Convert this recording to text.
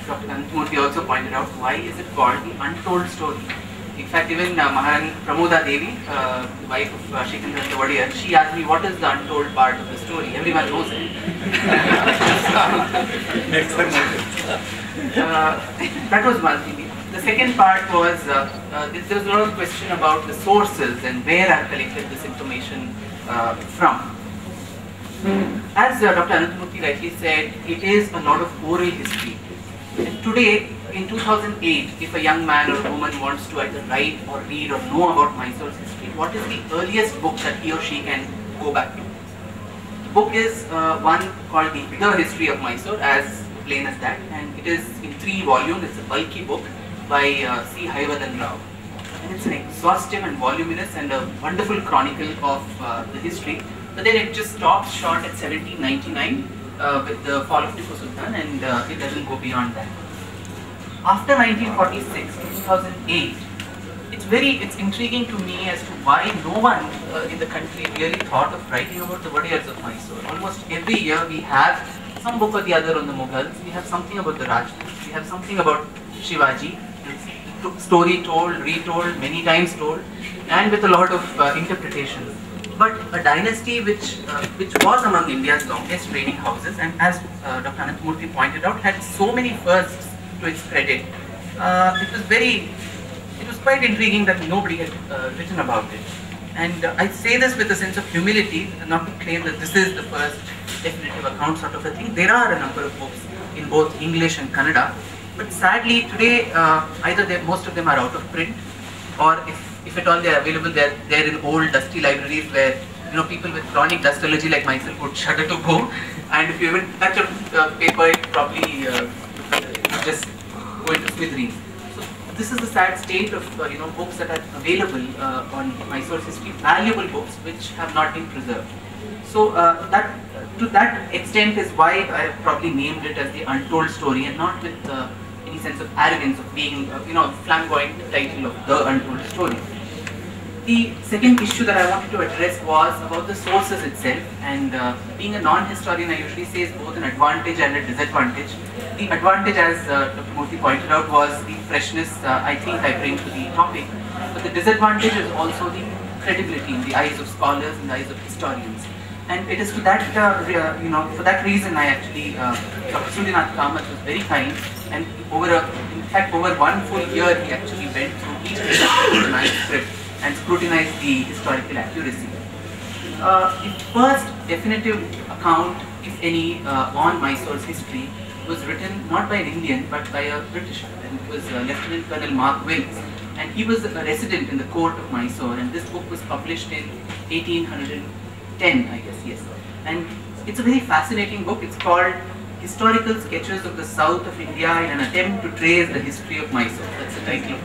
Dr. Ananthamurthy also pointed out, why is it called the untold story? In fact, even Maharani Pramoda Devi, wife of Shrikantha Vadiyar, she asked me, what is the untold part of the story? Everyone knows it. That was one thing. The second part was, there was a lot of question about the sources and where I collected this information from. As Dr. Ananthamurthy rightly said, it is a lot of oral history. And today, in 2008, if a young man or a woman wants to either write or read or know about Mysore's history, what is the earliest book that he or she can go back to? The book is one called The History of Mysore, as plain as that, and it is in 3 volumes. It's a bulky book by C. Hayavardhan Rao. And it's an exhaustive and voluminous and a wonderful chronicle of the history. But then it just stops short at 1799 with the fall of Tipu Sultan, and it doesn't go beyond that. After 1946, 2008, it's intriguing to me as to why no one in the country really thought of writing about the Vadiyars of Mysore. Almost every year we have some book or the other on the Mughals, we have something about the Rajputs, we have something about Shivaji, story told, retold, many times told, and with a lot of interpretations. But a dynasty which was among India's longest reigning houses, and as Dr. Ananthamurthy pointed out, had so many firsts to its credit. It was quite intriguing that nobody had written about it. And I say this with a sense of humility, not to claim that this is the first definitive account sort of a thing. There are a number of books in both English and Kannada, but sadly today either most of them are out of print, or if at all they are available, they're in old dusty libraries where people with chronic dust allergy like myself would shudder to go, and if you even touch a paper, it probably just go into smithereens. So this is the sad state of books that are available on Mysore's history, valuable books which have not been preserved. So to that extent is why I have probably named it as the untold story, and not with any sense of arrogance of being a flamboyant title of the untold story. The second issue that I wanted to address was about the sources itself, and being a non-historian, I usually say is both an advantage and a disadvantage. The advantage, as Dr. Murthy pointed out, was the freshness I think I bring to the topic, but the disadvantage is also the credibility in the eyes of scholars, in the eyes of historians. And it is to that, for that reason I actually, Dr. Suryanath Kamath was very kind, and in fact over 1 full year he actually went through each page of the manuscript and scrutinized the historical accuracy. The first definitive account, if any, on Mysore's history was written not by an Indian but by a Britisher, and it was Lieutenant Colonel Mark Wilkes, and he was a resident in the court of Mysore, and this book was published in 1810, I guess, yes. And it's a very fascinating book. It's called Historical Sketches of the South of India in an Attempt to Trace the History of Mysore. That's the title of the book.